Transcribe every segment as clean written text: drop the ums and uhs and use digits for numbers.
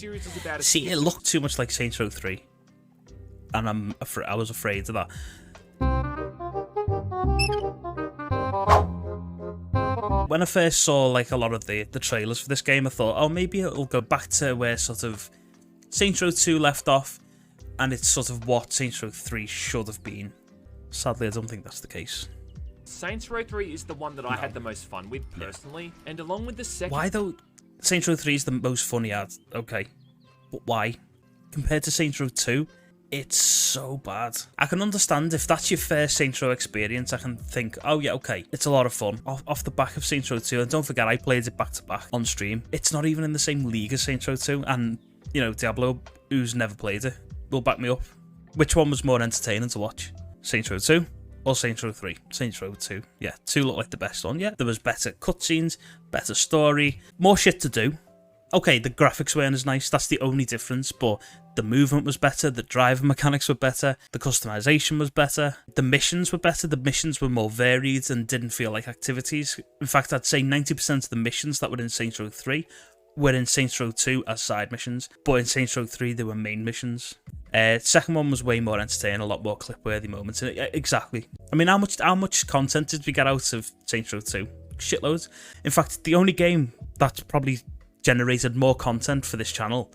series is about. See, it looked too much like Saints Row 3, and I was afraid of that. When I first saw like a lot of the trailers for this game, I thought, oh, maybe it'll go back to where sort of Saints Row 2 left off, and it's sort of what Saints Row 3 should have been. Sadly, I don't think that's the case. Saints Row 3 is the one that I had the most fun with, personally, and along with the second... Why, though? Saints Row 3 is the most fun you had, okay. But why? Compared to Saints Row 2, it's so bad. I can understand if that's your first Saints Row experience, I can think, oh yeah, okay, it's a lot of fun. Off the back of Saints Row 2, and don't forget, I played it back-to-back on stream. It's not even in the same league as Saints Row 2, and, you know, Diablo, who's never played it, will back me up. Which one was more entertaining to watch? Saints Row 2 or Saints Row 3? Saints Row 2. Yeah, 2 looked like the best one. Yeah, there was better cutscenes, better story, more shit to do. Okay, the graphics weren't as nice, that's the only difference, but the movement was better, the driving mechanics were better, the customization was better, the missions were better, the missions were more varied and didn't feel like activities. In fact, I'd say 90% of the missions that were in Saints Row 3 were in Saints Row 2 as side missions, but in Saints Row 3 they were main missions. Second one was way more entertaining, a lot more clip-worthy moments. Exactly. I mean, how much content did we get out of Saints Row 2? Shitloads. In fact, the only game that's probably generated more content for this channel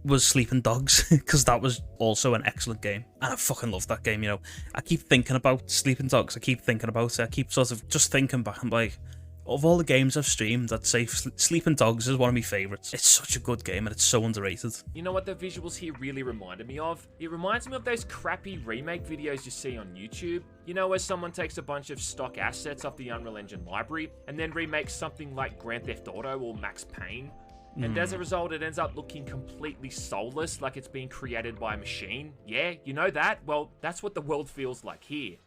was Sleeping Dogs, because that was also an excellent game. And I fucking love that game, you know. I keep thinking about Sleeping Dogs, I keep thinking about it, I keep sort of just thinking back and like, of all the games I've streamed, I'd say Sleeping Dogs is one of my favourites. It's such a good game and it's so underrated. You know what the visuals here really reminded me of? It reminds me of those crappy remake videos you see on YouTube. You know, where someone takes a bunch of stock assets off the Unreal Engine library and then remakes something like Grand Theft Auto or Max Payne. And as a result, it ends up looking completely soulless, like it's being created by a machine. Yeah, you know that? Well, that's what the world feels like here.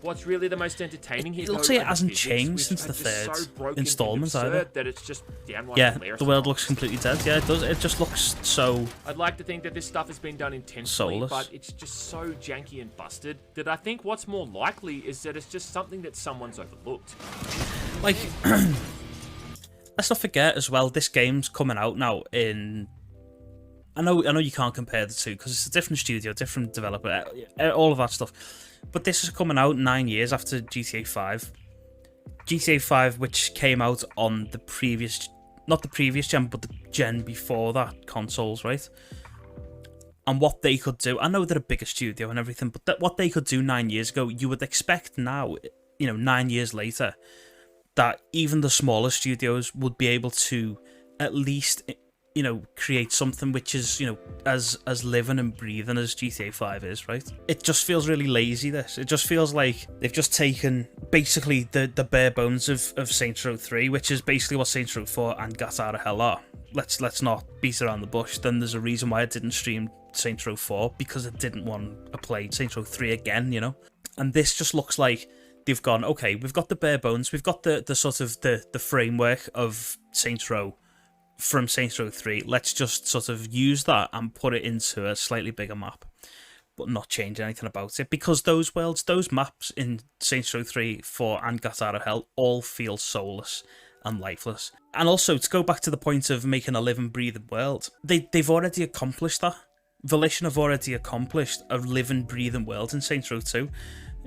What's really the most entertaining here? It looks like it hasn't changed since the third installment either. That it's just downright hilarious. The world looks completely dead. Yeah, it does. It just looks so. I'd like to think that this stuff has been done intentionally, soulless. But it's just so janky and busted that I think what's more likely is that it's just something that someone's overlooked. Like, let's not forget as well. This game's coming out now in. I know you can't compare the two because it's a different studio, different developer, all of that stuff. But this is coming out 9 years after GTA 5. GTA 5, which came out on the previous, not the previous gen, but the gen before that, consoles, right? And what they could do, I know they're a bigger studio and everything, but what they could do 9 years ago, you would expect now, you know, 9 years later, that even the smaller studios would be able to at least, you know, create something which is, you know, as living and breathing as GTA 5 is, right? It just feels really lazy, this. It just feels like they've just taken basically the bare bones of Saints Row 3, which is basically what Saints Row 4 and Gat Out of Hell are. Let's not beat around the bush. Then there's a reason why I didn't stream Saints Row 4, because I didn't want to play Saints Row 3 again, you know? And this just looks like they've gone, okay, we've got the bare bones, we've got the sort of the framework of Saints Row from Saints Row 3, let's just sort of use that and put it into a slightly bigger map, but not change anything about it, because those worlds, those maps in Saints Row 3, 4 and Gat Out of Hell all feel soulless and lifeless. And also, to go back to the point of making a living, breathing world, they've already accomplished that. Volition have already accomplished a living, breathing world in Saints Row 2.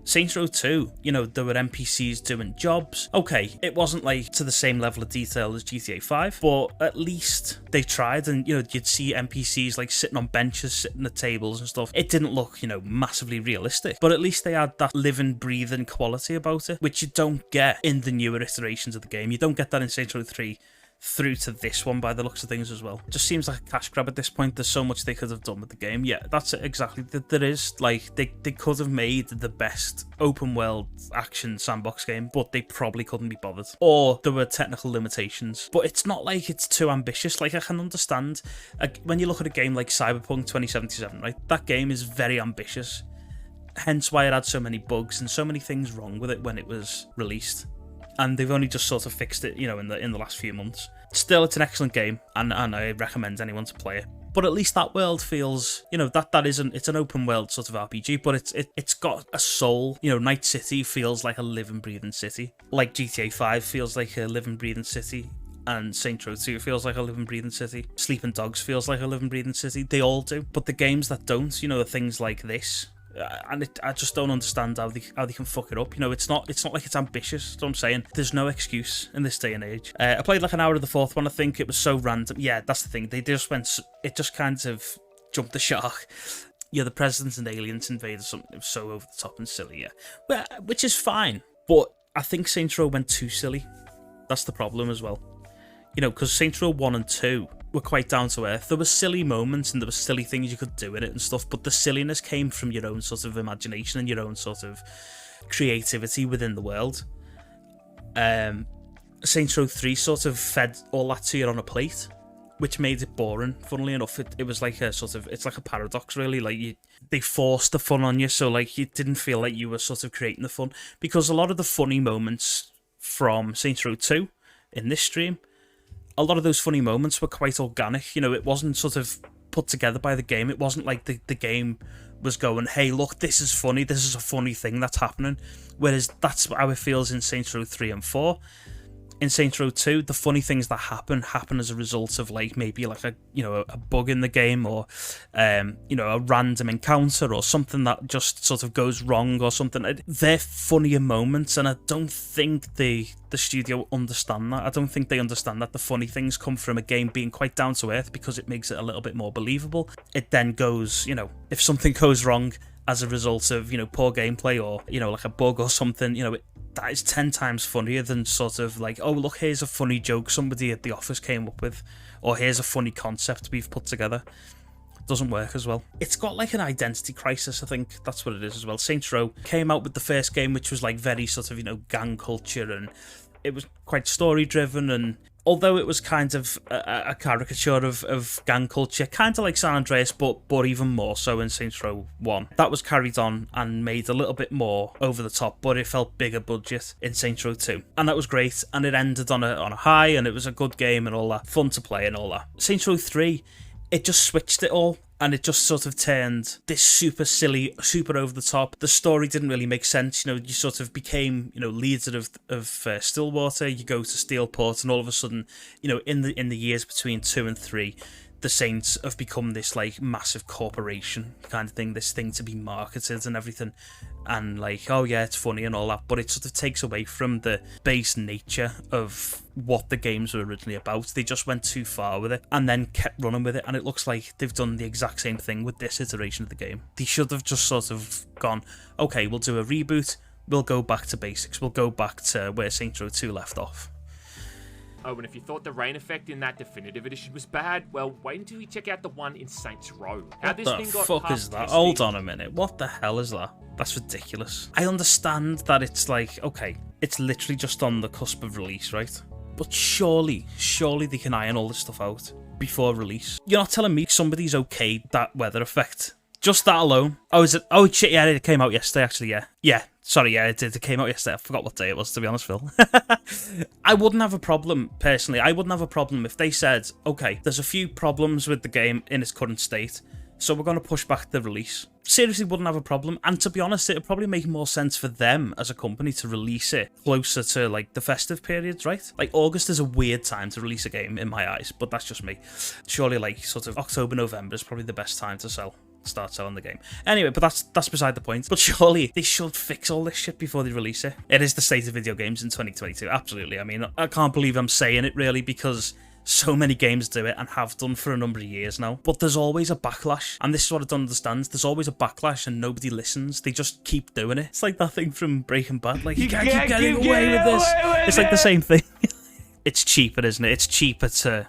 Saints Row 2, you know, there were NPCs doing jobs. Okay, it wasn't like to the same level of detail as GTA 5, but at least they tried, and, you know, you'd see NPCs like sitting on benches, sitting at tables and stuff. It didn't look, you know, massively realistic, but at least they had that living, breathing quality about it, which you don't get in the newer iterations of the game. You don't get that in Saints Row 3 through to this one by the looks of things as well. Just seems like a cash grab at this point. There's so much they could have done with the game. Yeah, that's it, exactly. There is, like, they could have made the best open world action sandbox game, but they probably couldn't be bothered. Or there were technical limitations. But it's not like it's too ambitious. Like, I can understand, when you look at a game like Cyberpunk 2077, right? That game is very ambitious. Hence why it had so many bugs and so many things wrong with it when it was released. And they've only just sort of fixed it, you know, in the last few months. Still, it's an excellent game, and I recommend anyone to play it. But at least that world feels, you know, it's an open world sort of RPG, but it's got a soul. You know, Night City feels like a living, breathing city. Like GTA 5 feels like a living, breathing city. and Saints Row 2 feels like a living, breathing city. Sleeping Dogs feels like a living, breathing city. They all do. But the games that don't, the things like this, I just don't understand how they can fuck it up. It's not like it's ambitious. That's what I'm saying. There's no excuse in this day and age. I played like an hour of the fourth one. I think it was so random. Yeah, that's the thing. They just went. It just kind of jumped the shark. Yeah, the presidents and aliens invaded something. It was so over the top and silly. Yeah, well, which is fine. But I think Saints Row went too silly. That's the problem as well. Because Saints Row 1 and 2 were quite down to earth. There were silly moments and there were silly things you could do in it and stuff, but the silliness came from your own sort of imagination and your own sort of creativity within the world. Saints Row 3 sort of fed all that to you on a plate, which made it boring. Funnily enough, it was like a sort of, it's like a paradox really. Like they forced the fun on you, so like you didn't feel like you were sort of creating the fun, because a lot of the funny moments from Saints Row 2 in this stream, a lot of those funny moments were quite organic. It wasn't sort of put together by the game. It wasn't like the game was going, hey, look, this is funny. This is a funny thing that's happening. Whereas that's how it feels in Saints Row 3 and 4. In Saints Row 2, the funny things that happen as a result of like maybe like a bug in the game, or a random encounter or something that just sort of goes wrong or something. They're funnier moments, and I don't think the studio understand that. I don't think they understand that the funny things come from a game being quite down to earth, because it makes it a little bit more believable. It then goes, if something goes wrong as a result of poor gameplay or like a bug or something, that is 10 times funnier than sort of like, oh look, here's a funny joke somebody at the office came up with, or here's a funny concept we've put together. It doesn't work as well. It's got like an identity crisis, I think that's what it is as well. Saints Row came out with the first game, which was like very sort of gang culture, and it was quite story driven, and although it was kind of a caricature of gang culture, kind of like San Andreas, but even more so in Saints Row 1. That was carried on and made a little bit more over the top, but it felt bigger budget in Saints Row 2. And that was great, and it ended on a high, and it was a good game and all that, fun to play and all that. Saints Row 3, it just switched it all, and it just sort of turned this super silly, super over the top. The story didn't really make sense. You sort of became, leader of Stillwater. You go to Steelport, and all of a sudden, in the years between 2 and 3, the Saints have become this like massive corporation kind of thing. This thing to be marketed and everything, and like, oh yeah, it's funny and all that, but it sort of takes away from the base nature of what the games were originally about. They just went too far with it and then kept running with it, and it looks like they've done the exact same thing with this iteration of the game. They should have just sort of gone, okay, we'll do a reboot, we'll go back to basics, we'll go back to where Saints Row 2 left off. Oh, and if you thought the rain effect in that definitive edition was bad, well, wait until you check out the one in Saints Row. What the fuck is that? Hold on a minute. What the hell is that? That's ridiculous. I understand that it's like, okay, it's literally just on the cusp of release, right? But surely they can iron all this stuff out before release. You're not telling me somebody's okayed that weather effect? Just that alone? Oh, is it? Oh, shit, yeah, it came out yesterday, actually, yeah. Yeah. Sorry, yeah, it did. It came out yesterday. I forgot what day it was, to be honest, Phil. I wouldn't have a problem, personally. I wouldn't have a problem if they said, okay, there's a few problems with the game in its current state, so we're going to push back the release. Seriously, wouldn't have a problem. And to be honest, it would probably make more sense for them as a company to release it closer to, like, the festive periods, right? Like, August is a weird time to release a game, in my eyes, but that's just me. Surely, like, sort of October, November is probably the best time to start selling the game. Anyway, but that's beside the point. But surely they should fix all this shit before they release it. It is the state of video games in 2022, absolutely. I mean, I can't believe I'm saying it really, because so many games do it and have done for a number of years now. But there's always a backlash, and this is what I don't understand. There's always a backlash and nobody listens. They just keep doing it. It's like that thing from Breaking Bad, like, you can't keep getting away with this. It's like the same thing. It's cheaper, isn't it? It's cheaper to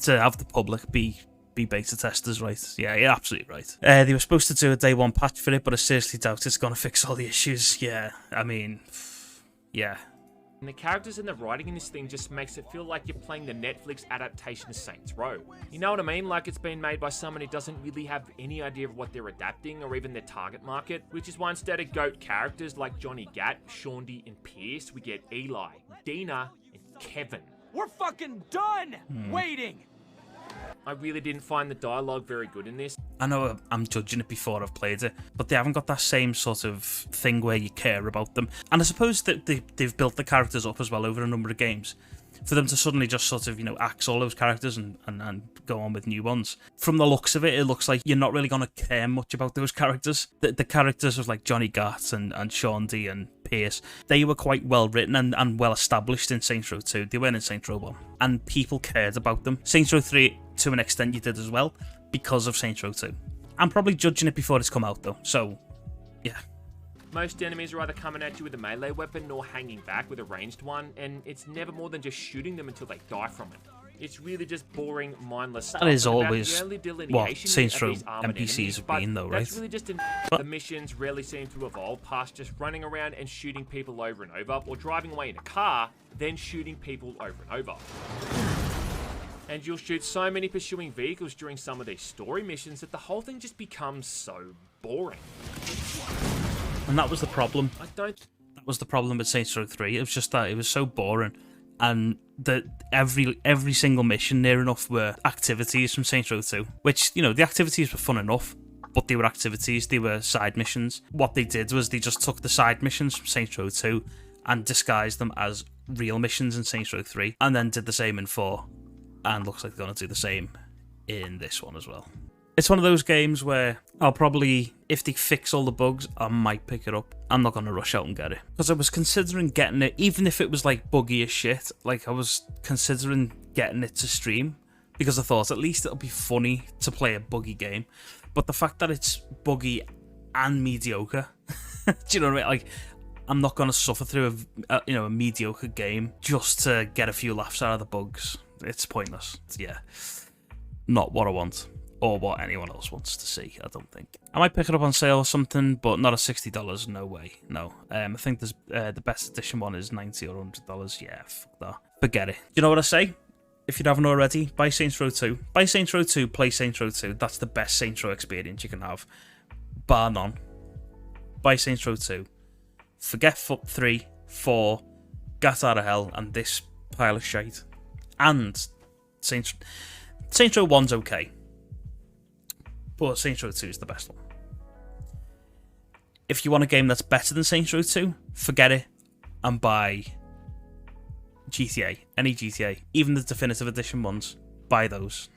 have the public be beta testers, right? Yeah, you're absolutely right. They were supposed to do a day one patch for it, but I seriously doubt it's going to fix all the issues. Yeah, I mean, yeah. And the characters and the writing in this thing just makes it feel like you're playing the Netflix adaptation of Saints Row. You know what I mean? Like it's been made by someone who doesn't really have any idea of what they're adapting or even their target market, which is why instead of GOAT characters like Johnny Gat, Shaundy, and Pierce, we get Eli, Dina, and Kevin. We're fucking done waiting! I really didn't find the dialogue very good in this. I know I'm judging it before I've played it, but they haven't got that same sort of thing where you care about them. And I suppose that they've built the characters up as well over a number of games. for them to suddenly just sort of, axe all those characters and go on with new ones. From the looks of it, it looks like you're not really going to care much about those characters. The characters of like Johnny Gat and Sean D and Pierce, they were quite well written and well established in Saints Row 2. They weren't in Saints Row 1. And people cared about them. Saints Row 3, to an extent, you did as well, because of Saints Row 2. I'm probably judging it before it's come out, though. So, yeah. Most enemies are either coming at you with a melee weapon or hanging back with a ranged one, and it's never more than just shooting them until they die from it. It's really just boring, mindless stuff. That is and always the only what delineation Saints of Row these armored NPCs enemies, have but been, though, that's right? really just the missions rarely seem to evolve past just running around and shooting people over and over, or driving away in a car, then shooting people over and over. And you'll shoot so many pursuing vehicles during some of these story missions that the whole thing just becomes so boring. And that was the problem. That was the problem with Saints Row 3. It was just that it was so boring, and that every single mission near enough were activities from Saints Row 2. Which, the activities were fun enough, but they were activities, they were side missions. What they did was they just took the side missions from Saints Row 2 and disguised them as real missions in Saints Row 3, and then did the same in 4, and looks like they're going to do the same in this one as well. It's one of those games where I'll probably, if they fix all the bugs, I might pick it up. I'm not going to rush out and get it. Because I was considering getting it, even if it was like buggy as shit, like I was considering getting it to stream. Because I thought at least it'll be funny to play a buggy game. But the fact that it's buggy and mediocre, do you know what I mean? Like, I'm not going to suffer through a mediocre game just to get a few laughs out of the bugs. It's pointless. Yeah. Not what I want. Or what anyone else wants to see, I don't think. I might pick it up on sale or something, but not at $60. No way. No. I think there's the best edition one is $90 or $100. Yeah, fuck that. Forget it. You know what I say? If you haven't already, buy Saints Row 2. Buy Saints Row 2, play Saints Row 2. That's the best Saints Row experience you can have. Bar none. Buy Saints Row 2. Forget 3, 4, Gat Out of Hell, and this pile of shite. And Saints Row 1's okay. But Saints Row 2 is the best one. If you want a game that's better than Saints Row 2, forget it and buy GTA. Any GTA. Even the Definitive Edition ones. Buy those.